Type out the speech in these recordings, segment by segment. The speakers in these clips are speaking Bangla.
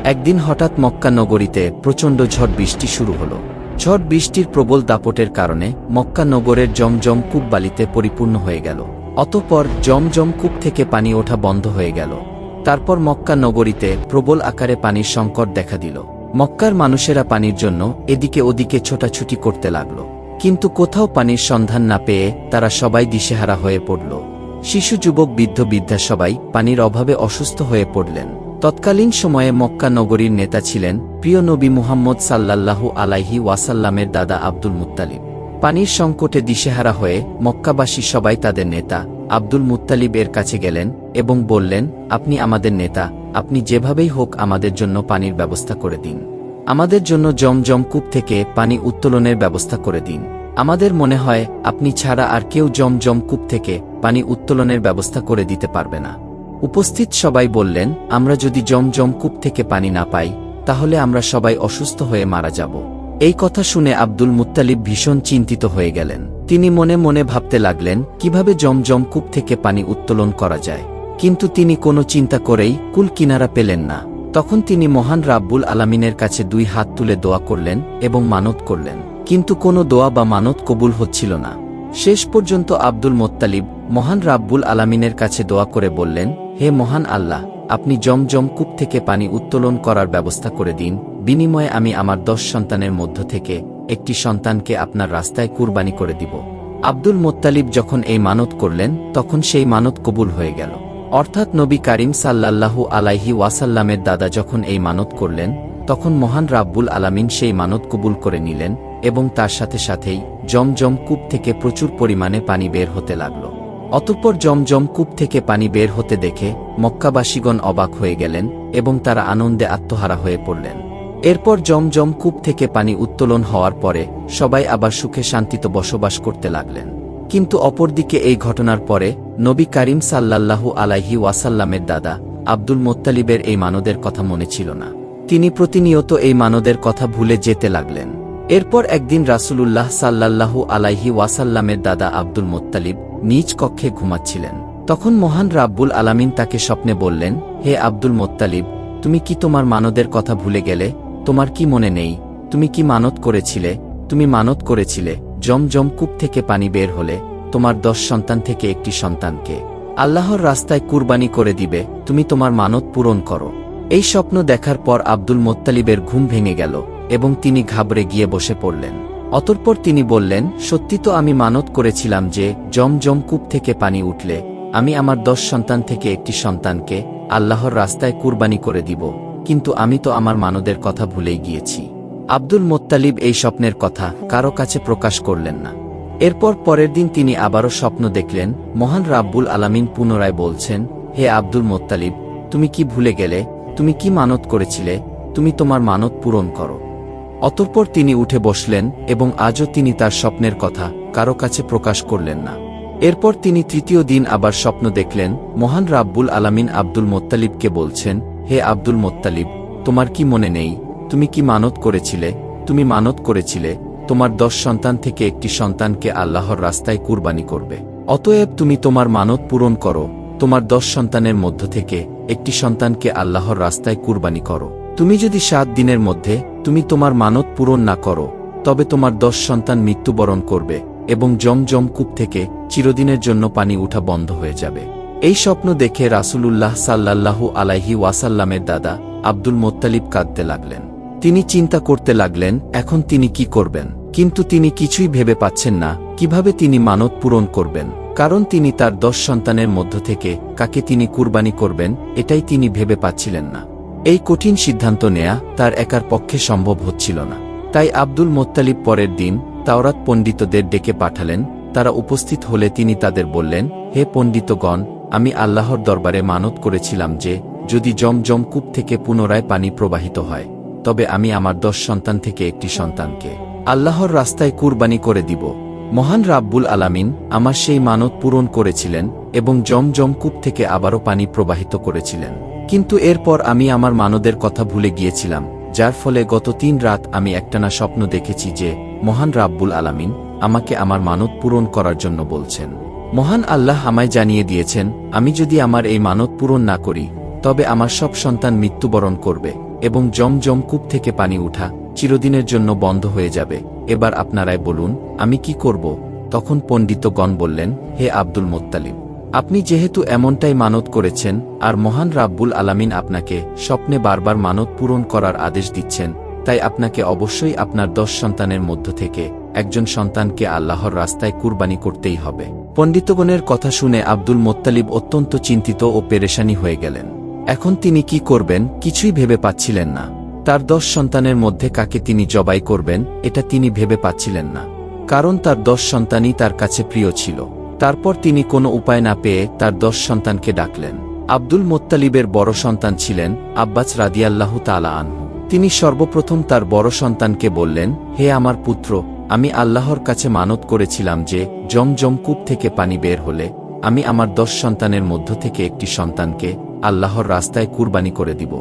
একদিন হঠাৎ মক্কা নগরীতে প্রচণ্ড ঝড় বৃষ্টি শুরু হল। ঝড় বৃষ্টির প্রবল দাপটের কারণে মক্কা নগরের জমজম কূপ বালিতে পরিপূর্ণ হয়ে গেল। অতঃপর জমজম কূপ থেকে পানি ওঠা বন্ধ হয়ে গেল। তারপর মক্কা নগরীতে প্রবল আকারে পানির সংকট দেখা দিল। মক্কার মানুষেরা পানির জন্য এদিকে ওদিকে ছোটাছুটি করতে লাগল, কিন্তু কোথাও পানির সন্ধান না পেয়ে তারা সবাই দিশেহারা হয়ে পড়ল। শিশু, যুবক, বৃদ্ধ, বৃদ্ধা সবাই পানির অভাবে অসুস্থ হয়ে পড়লেন। তৎকালীন সময়ে মক্কা নগরীর নেতা ছিলেন প্রিয় নবী মুহাম্মদ সাল্লাল্লাহু আলাইহি ওয়াসাল্লামের দাদা আব্দুল মুত্তালিব। পানির সংকটে দিশেহারা হয়ে মক্কাবাসী সবাই তাদের নেতা আব্দুল মুত্তালিব এর কাছে গেলেন এবং বললেন, আপনি আমাদের নেতা, আপনি যেভাবেই হোক আমাদের জন্য পানির ব্যবস্থা করে দিন। আমাদের জন্য জমজম কূপ থেকে পানি উত্তোলনের ব্যবস্থা করে দিন। আমাদের মনে হয় আপনি ছাড়া আর কেউ জমজম কূপ থেকে পানি উত্তোলনের ব্যবস্থা করে দিতে পারবে না। উপস্থিত সবাই বললেন, আমরা যদি জমজম কূপ থেকে পানি না পাই তাহলে আমরা সবাই অসুস্থ হয়ে মারা যাব। এই কথা শুনে আব্দুল মুত্তালিব ভীষণ চিন্তিত হয়ে গেলেন। তিনি মনে মনে ভাবতে লাগলেন কিভাবে জমজম কূপ থেকে পানি উত্তোলন করা যায়, কিন্তু তিনি কোনো চিন্তা করেই কুল কিনারা পেলেন না। তখন তিনি মহান রাব্বুল আলামিনের কাছে 2 হাত তুলে দোয়া করলেন এবং মানত করলেন, কিন্তু কোনো দোয়া বা মানত কবুল হচ্ছিল না। শেষ পর্যন্ত আব্দুল মুত্তালিব মহান রাব্বুল আলামিনের কাছে দোয়া করে বললেন, হে মহান আল্লাহ, আপনি জমজম কূপ থেকে পানি উত্তোলন করার ব্যবস্থা করে দিন। বিনিময়ে আমি আমার 10 সন্তানের মধ্য থেকে একটি সন্তানকে আপনার রাস্তায় কুরবানি করে দিব। আব্দুল মুত্তালিব যখন এই মানত করলেন তখন সেই মানত কবুল হয়ে গেল। অর্থাৎ নবী কারীম সাল্লাল্লাহু আলাইহি ওয়াসাল্লামের দাদা যখন এই মানত করলেন তখন মহান রাব্বুল আলামিন সেই মানত কবুল করে নিলেন এবং তার সাথে সাথেই জমজম কূপ থেকে প্রচুর পরিমাণে পানি বের হতে লাগল। অতঃপর জমজম কূপ থেকে পানি বের হতে দেখে মক্কাবাসীগণ অবাক হয়ে গেলেন এবং তারা আনন্দে আত্মহারা হয়ে পড়লেন। এরপর জমজম কূপ থেকে পানি উত্তোলন হওয়ার পরে সবাই আবার সুখে শান্তিতে বসবাস করতে লাগলেন। কিন্তু অপরদিকে এই ঘটনার পরে নবী কারীম সাল্লাল্লাহু আলাইহি ওয়াসাল্লামের দাদা আব্দুল মুত্তালিবের এই মানদের কথা মনে ছিল না। তিনি প্রতিনিয়ত এই মানদের কথা ভুলে যেতে লাগলেন। এরপর একদিন রাসূলুল্লাহ সাল্লাল্লাহু আলাইহি ওয়াসাল্লামের দাদা আব্দুল মুত্তালিব নিজ কক্ষে ঘুমাচ্ছিলেন। তখন মহান রাব্বুল আলামিন তাকে স্বপ্নে বললেন, হে আব্দুল মুত্তালিব, তুমি কি তোমার মানদের কথা ভুলে গেলে? তোমার কি মনে নেই তুমি কি মানত করেছিলে? তুমি মানত করেছিলে জমজম কূপ থেকে পানি বের হলে তোমার 10 সন্তান থেকে একটি সন্তানকে আল্লাহর রাস্তায় কুরবানি করে দিবে। তুমি তোমার মানত পূরণ করো। এই স্বপ্ন দেখার পর আব্দুল মুত্তালিবের ঘুম ভেঙে গেল এবং তিনি ঘাবড়ে গিয়ে বসে পড়লেন। অতঃপর তিনি বললেন, সত্যি তো আমি মানত করেছিলাম যে জমজম কূপ থেকে পানি উঠলে আমি আমার 10 সন্তান থেকে একটি সন্তানকে আল্লাহর রাস্তায় কুরবানি করে দিব, কিন্তু আমি তো আমার মানদের কথা ভুলেই গিয়েছি। আব্দুল মুত্তালিব এই স্বপ্নের কথা কারো কাছে প্রকাশ করলেন না। এরপর পরের দিন তিনি আবারও স্বপ্ন দেখলেন। মহান রাব্বুল আলামিন পুনরায় বলছেন, হে আব্দুল মুত্তালিব, তুমি কি ভুলে গেলে? তুমি কি মানত করেছিলে? তুমি তোমার মানত পূরণ করো। অতঃপর তিনি উঠে বসলেন এবং আজও তিনি তার স্বপ্নের কথা কারো কাছে প্রকাশ করলেন না। এরপর তিনি তৃতীয় দিন আবার স্বপ্ন দেখলেন। মহান রাব্বুল আলামিন আব্দুল মুত্তালিবকে বলছেন, হে আব্দুল মুত্তালিব, তোমার কি মনে নেই তুমি কি মানত করেছিলে? তুমি মানত করেছিলে তোমার 10 সন্তান থেকে একটি সন্তানকে আল্লাহর রাস্তায় কুরবানি করবে। অতএব তুমি তোমার মানত পূরণ করো। তোমার 10 সন্তানের মধ্য থেকে একটি সন্তানকে আল্লাহর রাস্তায় কুরবানি করো। তুমি যদি 7 দিনের মধ্যে তুমি তোমার মানত পূরণ না করো তবে তোমার 10 সন্তান মৃত্যুবরণ করবে এবং জমজম কূপ থেকে চিরদিনের জন্য পানি উঠা বন্ধ হয়ে যাবে। এই স্বপ্ন দেখে রাসূলুল্লাহ সাল্লাল্লাহু আলাইহি ওয়াসাল্লামের দাদা আব্দুল মুত্তালিব কাঁদতে লাগলেন। তিনি চিন্তা করতে লাগলেন এখন তিনি কি করবেন, কিন্তু তিনি কিছুই ভেবে পাচ্ছেন না কিভাবে তিনি মানত পূরণ করবেন, কারণ তিনি তার 10 সন্তানের মধ্য থেকে কাকে তিনি কুরবানি করবেন এটাই তিনি ভেবে পাচ্ছিলেন না। এই কঠিন সিদ্ধান্ত নেয়া তার একার পক্ষে সম্ভব হচ্ছিল না। তাই আব্দুল মুত্তালিব পরের দিন তাওরাত পণ্ডিতদের ডেকে পাঠালেন। তারা উপস্থিত হলে তিনি তাদের বললেন, হে পণ্ডিতগণ, আমি আল্লাহর দরবারে মানত করেছিলাম যে যদি জমজম কূপ থেকে পুনরায় পানি প্রবাহিত হয় তবে আমি আমার 10 সন্তান থেকে একটি সন্তানকে আল্লাহর রাস্তায় কুরবানি করে দিব। মহান রাব্বুল আলামিন আমার সেই মানত পূরণ করেছিলেন এবং জমজম কূপ থেকে আবারও পানি প্রবাহিত করেছিলেন, কিন্তু এরপর আমি আমার মানদের কথা ভুলে গিয়েছিলাম, যার ফলে গত 3 রাত আমি একটানা স্বপ্ন দেখেছি যে মহান রাব্বুল আলামিন আমাকে আমার মানত পূরণ করার জন্য বলছেন। মহান আল্লাহ আমায় জানিয়ে দিয়েছেন আমি যদি আমার এই মানত পূরণ না করি তবে আমার সব সন্তান মৃত্যুবরণ করবে এবং জমজম কূপ থেকে পানি উঠা চিরদিনের জন্য বন্ধ হয়ে যাবে। এবার আপনারাই বলুন আমি কি করব? তখন পণ্ডিতগণ বললেন, হে আব্দুল মুত্তালিব, আপনি যেহেতু এমনটাই মানত করেছেন আর মহান রাব্বুল আলামিন আপনাকে স্বপ্নে বারবার মানত পূরণ করার আদেশ দিচ্ছেন, তাই আপনাকে অবশ্যই আপনার 10 সন্তানের মধ্য থেকে একজন সন্তানকে আল্লাহর রাস্তায় কুরবানি করতেই হবে। পণ্ডিতগণের কথা শুনে আব্দুল মুত্তালিব অত্যন্ত চিন্তিত ও পেরেশানি হয়ে গেলেন। এখন তিনি কি করবেন কিছুই ভেবে পাচ্ছিলেন না। তার 10 সন্তানের মধ্যে কাকে তিনি জবাই করবেন এটা তিনি ভেবে পাচ্ছিলেন না, কারণ তার 10 সন্তানই তার কাছে প্রিয় ছিল। তারপর তিনি কোনো উপায় না পেয়ে তার 10 সন্তানকে ডাকলেন। আব্দুল মুত্তালিবের বড় সন্তান ছিলেন আব্বাস রাদিয়াল্লাহু তাআলা আনহু। তিনি সর্বপ্রথম তার বড় সন্তানকে বললেন, হে আমার পুত্র, আমি আল্লাহর কাছে মানত করেছিলাম যে জমজম কূপ থেকে পানি বের হলে আমি আমার 10 সন্তানের মধ্য থেকে একটি সন্তানকে আল্লাহর রাস্তায় কুরবানি করে দিব।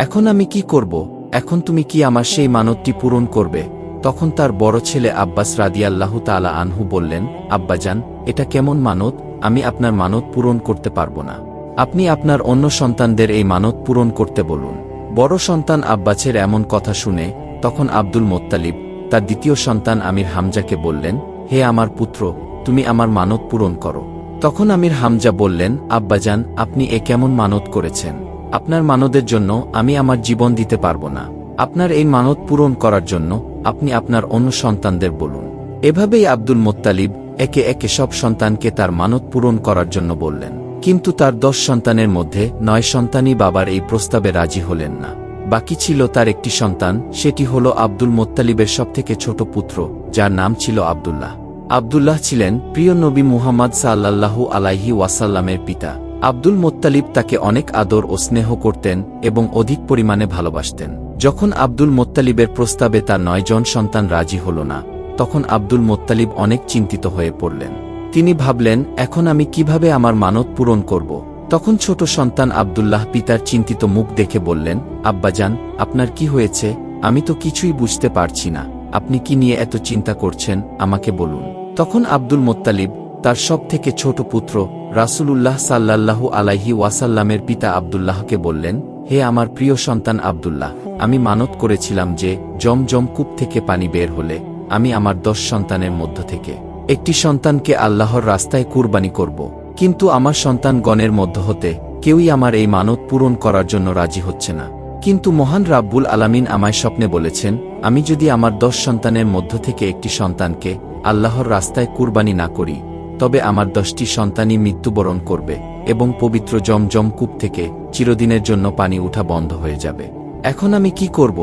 এখন আমি কি করব? এখন তুমি কি আমার সেই মানতটি পূরণ করবে? তখন তার বড় ছেলে আব্বাস রাদিয়াল্লাহু তাআলা আনহু বললেন, আব্বাজান, এটা কেমন মানত? আমি আপনার মানত পূরণ করতে পারব না। আপনি আপনার অন্য সন্তানদের এই মানত পূরণ করতে বলুন। বড় সন্তান আব্বাসের এমন কথা শুনে তখন আব্দুল মুত্তালিব তার দ্বিতীয় সন্তান আমির হামজাকে বললেন, হে আমার পুত্র, তুমি আমার মানত পূরণ করো। তখন আমির হামজা বললেন, আব্বাজান, আপনি এ কেমন মানত করেছেন? আপনার মানতের জন্য আমি আমার জীবন দিতে পারব না। আপনার এই মানত পূরণ করার জন্য আপনি আপনার অন্য সন্তানদের বলুন। এভাবেই আব্দুল মুত্তালিব একে একে সব সন্তানকে তার মানত পূরণ করার জন্য বললেন। কিন্তু তার 10 সন্তানের মধ্যে 9 সন্তানই বাবার এই প্রস্তাবে রাজি হলেন না। বাকি ছিল তার একটি সন্তান, সেটি হল আব্দুল মুত্তালিবের সবথেকে ছোট পুত্র, যার নাম ছিল আব্দুল্লাহ। আব্দুল্লাহ ছিলেন প্রিয় নবী মুহাম্মদ সাল্লাল্লাহু আলাইহি ওয়াসাল্লামের পিতা। আব্দুল মুত্তালিব তাকে অনেক আদর ও স্নেহ করতেন এবং অধিক পরিমাণে ভালোবাসতেন। যখন আব্দুল মুত্তালিবের প্রস্তাবে তার 9 জন সন্তান রাজি হল না, তখন আব্দুল মুত্তালিব অনেক চিন্তিত হয়ে পড়লেন। তিনি ভাবলেন, এখন আমি কিভাবে আমার মানত পূরণ করব? তখন ছোট সন্তান আব্দুল্লাহ পিতার চিন্তিত মুখ দেখে বললেন, আব্বাজান, আপনার কি হয়েছে? আমি তো কিছুই বুঝতে পারছি না। আপনি কি নিয়ে এত চিন্তা করছেন আমাকে বলুন। তখন আব্দুল মুত্তালিব তার সবথেকে ছোট পুত্র রাসূলুল্লাহ সাল্লাল্লাহু আলাইহি ওয়াসাল্লামের পিতা আব্দুল্লাহকে বললেন, হে আমার প্রিয় সন্তান আব্দুল্লাহ, আমি মানত করেছিলাম যে জমজম কূপ থেকে পানি বের হলে আমি আমার 10 সন্তানের মধ্য থেকে একটি সন্তানকে আল্লাহর রাস্তায় কুরবানি করব। কিন্তু আমার সন্তানগণের মধ্য হতে কেউই আমার এই মানত পূরণ করার জন্য রাজি হচ্ছে না। কিন্তু মহান রাব্বুল আলামিন আমায় স্বপ্নে বলেছেন, আমি যদি আমার 10 সন্তানের মধ্য থেকে একটি সন্তানকে আল্লাহর রাস্তায় কুরবানি না করি, তবে আমার 10টি সন্তানই মৃত্যুবরণ করবে এবং পবিত্র জমজম কূপ থেকে চিরদিনের জন্য পানি উঠা বন্ধ হয়ে যাবে। এখন আমি কি করব?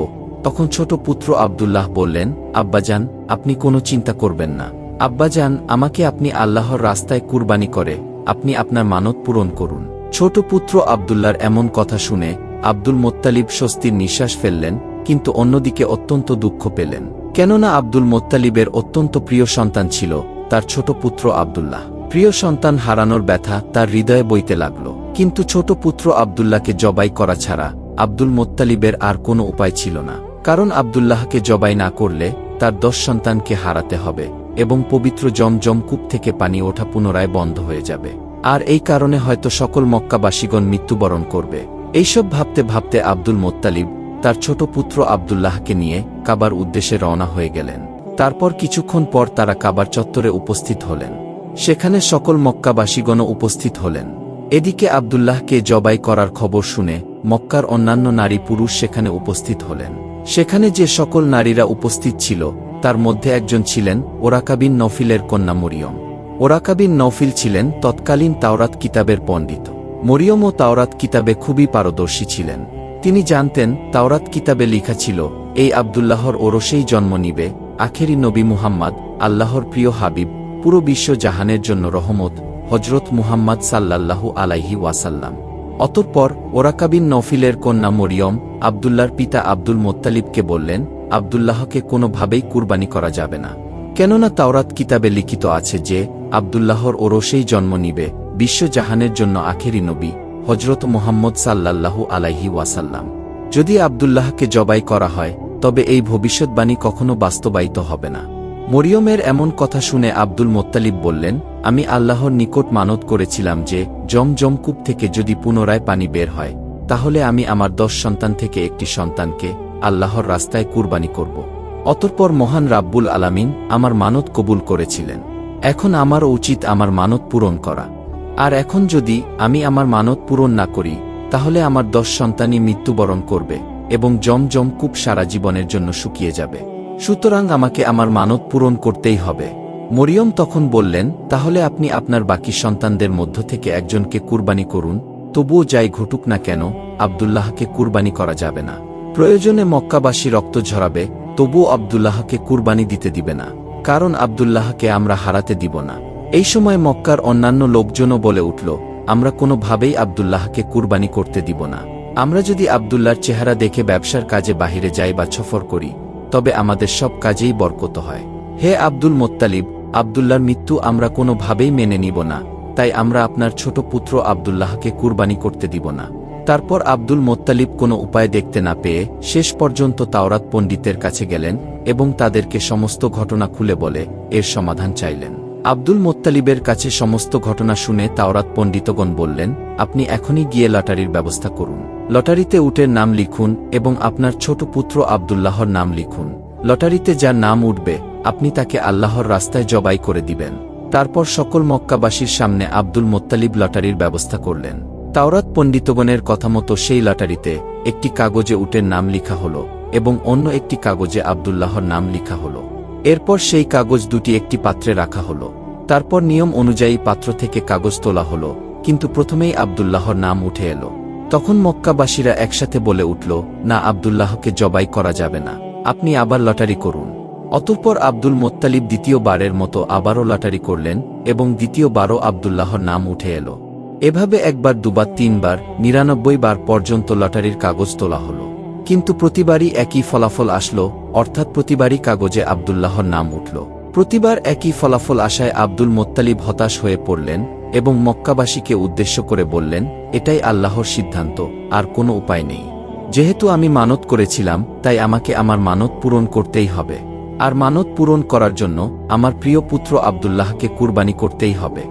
তখন ছোট পুত্র আব্দুল্লাহ বললেন, আব্বাজান, আপনি কোনো চিন্তা করবেন না। আব্বাজান, আমাকে আপনি আল্লাহর রাস্তায় কুরবানি করে আপনি আপনার মানত পূরণ করুন। ছোট পুত্র আব্দুল্লাহর এমন কথা শুনে আব্দুল মুত্তালিব স্বস্তির নিঃশ্বাস ফেললেন, কিন্তু অন্যদিকে অত্যন্ত দুঃখ পেলেন। কেননা আব্দুল মুত্তালিবের অত্যন্ত প্রিয় সন্তান ছিল তার ছোট পুত্র আব্দুল্লাহ। প্রিয় সন্তান হারানোর ব্যথা তার হৃদয়ে বইতে লাগল। কিন্তু ছোট পুত্র আব্দুল্লাহকে জবাই করা ছাড়া আব্দুল মুত্তালিবের আর কোনো উপায় ছিল না। কারণ আব্দুল্লাহকে জবাই না করলে তার 10 সন্তানকে হারাতে হবে এবং পবিত্র জমজম কূপ থেকে পানি ওঠা পুনরায় বন্ধ হয়ে যাবে। আর এই কারণে হয়তো সকল মক্কাবাসীগণ মৃত্যুবরণ করবে। এইসব ভাবতে ভাবতে আব্দুল মুত্তালিব তার ছোট পুত্র আব্দুল্লাহকে নিয়ে কাবার উদ্দেশ্যে রওনা হয়ে গেলেন। তারপর কিছুক্ষণ পর তারা কাবার চত্বরে উপস্থিত হলেন। সেখানে সকল মক্কাবাসীগণও উপস্থিত হলেন। এদিকে আব্দুল্লাহকে জবাই করার খবর শুনে মক্কার অন্যান্য নারী পুরুষ সেখানে উপস্থিত হলেন। সেখানে যে সকল নারীরা উপস্থিত ছিল তার মধ্যে একজন ছিলেন ওরাকা বিন নওফিলের কন্যা মরিয়ম। ওরাকা বিন নওফিল ছিলেন তৎকালীন তাওরাত কিতাবের পণ্ডিত। মরিয়মও তাওরাত কিতাবে খুবই পারদর্শী ছিলেন। তিনি জানতেন তাওরাত কিতাবে লেখা ছিল এই আব্দুল্লাহর ওরসেই জন্ম নিবে আখেরি নবী মুহাম্মদ, আল্লাহর প্রিয় হাবিব, পুরো বিশ্ব জাহানের জন্য রহমত, হজরত মুহাম্মদ সাল্লাল্লাহু আলাইহি ওয়াসাল্লাম। অতঃপর ওরাকা বিন নওফিলের কন্যা মরিয়ম আব্দুল্লাহর পিতা আব্দুল মুত্তালিবকে বললেন, আব্দুল্লাহকে কোনোভাবেই কুরবানি করা যাবে না। কেননা তাওরাত কিতাবে লিখিত আছে যে আব্দুল্লাহর ওরসেই জন্ম নিবে বিশ্ব জাহানের জন্য আখেরি নবী হজরত মুহাম্মদ সাল্লাল্লাহু আলাইহি ওয়াসাল্লাম। যদি আব্দুল্লাহকে জবাই করা হয় তবে এই ভবিষ্যৎবাণী কখনো বাস্তবায়িত হবে না। মরিয়মের এমন কথা শুনে আব্দুল মুত্তালিব বললেন, আমি আল্লাহর নিকট মানত করেছিলাম যে জমজম কূপ থেকে যদি পুনরায় পানি বের হয় তাহলে আমি আমার 10 সন্তান থেকে একটি সন্তানকে আল্লাহর রাস্তায় কুরবানি করব। অতঃপর মহান রাব্বুল আলামিন আমার মানত কবুল করেছিলেন। এখন আমারও উচিত আমার মানত পূরণ করা। আর এখন যদি আমি আমার মানত পূরণ না করি, তাহলে আমার 10 সন্তানই মৃত্যুবরণ করবে এবং জমজম কূপ সারা জীবনের জন্য শুকিয়ে যাবে। সুতরাং আমাকে আমার মানত পূরণ করতেই হবে। মরিয়ম তখন বললেন, তাহলে আপনি আপনার বাকি সন্তানদের মধ্য থেকে একজনকে কুরবানি করুন, তবুও যাই ঘটুক না কেন আব্দুল্লাহকে কুরবানি করা যাবে না। প্রয়োজনে মক্কাবাসী রক্ত ঝরাবে, তবুও আব্দুল্লাহকে কুরবানি দিতে দিবে না, কারণ আব্দুল্লাহকে আমরা হারাতে দিব না। এই সময় মক্কার অন্যান্য লোকজনও বলে উঠল, আমরা কোনোভাবেই আব্দুল্লাহকে কুরবানি করতে দিব না। আমরা যদি আব্দুল্লাহর চেহারা দেখে ব্যবসার কাজে বাহিরে যাই বা সফর করি, তবে আমাদের সব কাজেই বরকত হয়। হে আব্দুল মোত্তালিব, আব্দুল্লাহর মৃত্যু আমরা কোনোভাবেই মেনে নিব না, তাই আমরা আপনার ছোট পুত্র আব্দুল্লাহকে কুরবানি করতে দিব না। তারপর আব্দুল মোত্তালিব কোনো উপায় দেখতে না পেয়ে শেষ পর্যন্ত তাওরাত পণ্ডিতের কাছে গেলেন এবং তাদেরকে সমস্ত ঘটনা খুলে বলে এর সমাধান চাইলেন। আব্দুল মোত্তালিবের কাছে সমস্ত ঘটনা শুনে তাওরাত পণ্ডিতগণ বললেন, আপনি এখনই গিয়ে লটারির ব্যবস্থা করুন। লটারিতে উটের নাম লিখুন এবং আপনার ছোট পুত্র আব্দুল্লাহর নাম লিখুন। লটারিতে যার নাম উঠবে আপনি তাকে আল্লাহর রাস্তায় জবাই করে দিবেন। তারপর সকল মক্কাবাসীর সামনে আব্দুল মোত্তালিব লটারির ব্যবস্থা করলেন। তাওরাত পণ্ডিতগণের কথা মতো সেই লটারিতে একটি কাগজে উটের নাম লিখা হল এবং অন্য একটি কাগজে আব্দুল্লাহর নাম লিখা হল। এরপর সেই কাগজ দুটি একটি পাত্রে রাখা হল। তারপর নিয়ম অনুযায়ী পাত্র থেকে কাগজ তোলা হল, কিন্তু প্রথমেই আব্দুল্লাহর নাম উঠে এলো। তখন মক্কাবাসীরা একসাথে বলে উঠল, না, আব্দুল্লাহকে জবাই করা যাবে না, আপনি আবার লটারি করুন। অতঃপর আব্দুল মোত্তালিব দ্বিতীয়বারের মতো আবারও লটারি করলেন এবং দ্বিতীয়বারও আব্দুল্লাহর নাম উঠে এলো। এভাবে একবার, দুবার, 3 বার, 99 বার পর্যন্ত লটারির কাগজ তোলা হল, কিন্তু প্রতিবারই একই ফলাফল আসলো, অর্থাৎ প্রতিবারই কাগজে আব্দুল্লাহর নাম উঠল। প্রতিবার একই ফলাফল আসায় আব্দুল মোত্তালিব হতাশ হয়ে পড়লেন এবং মক্কাবাসীকে উদ্দেশ্য করে বললেন, এটাই আল্লাহর সিদ্ধান্ত, আর কোনো উপায় নেই। যেহেতু আমি মানত করেছিলাম, তাই আমাকে আমার মানত পূরণ করতেই হবে। আর মানত পূরণ করার জন্য আমার প্রিয় পুত্র আব্দুল্লাহকে কুরবানি করতেই হবে।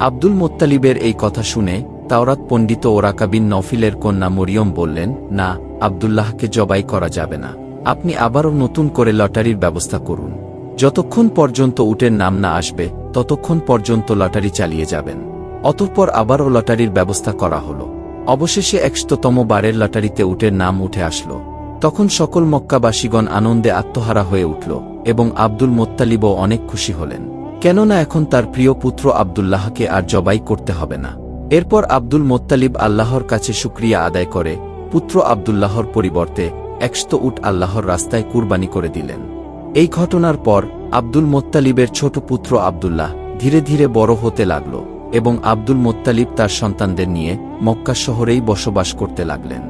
আব্দুল মোত্তালিবের এই কথা শুনে তাওরাত পণ্ডিত ওরাকা বিন নফিলের কন্যা মরিয়ম বললেন, না, আব্দুল্লাহকে জবাই করা যাবে না। আপনি আবারও নতুন করে লটারির ব্যবস্থা করুন। যতক্ষণ পর্যন্ত উটের নাম না আসবে ততক্ষণ পর্যন্ত লটারি চালিয়ে যাবেন। অতঃপর আবারও লটারির ব্যবস্থা করা হল। অবশেষে 100তম বারের লটারিতে উটের নাম উঠে আসলো। তখন সকল মক্কাবাসীগণ আনন্দে আত্মহারা হয়ে উঠল এবং আব্দুল মোত্তালিবও অনেক খুশি হলেন, কেননা এখন তার প্রিয় পুত্র আব্দুল্লাহকে আর জবাই করতে হবে না। এরপর আব্দুল মোত্তালিব আল্লাহর কাছে শুকরিয়া আদায় করে পুত্র আব্দুল্লাহর পরিবর্তে 100 উট আল্লাহর রাস্তায় কুরবানি করে দিলেন। এই ঘটনার পর আব্দুল মোত্তালিবের ছোট পুত্র আব্দুল্লাহ ধীরে ধীরে বড় হতে লাগল এবং আব্দুল মোত্তালিব তার সন্তানদের নিয়ে মক্কা শহরেই বসবাস করতে লাগলেন।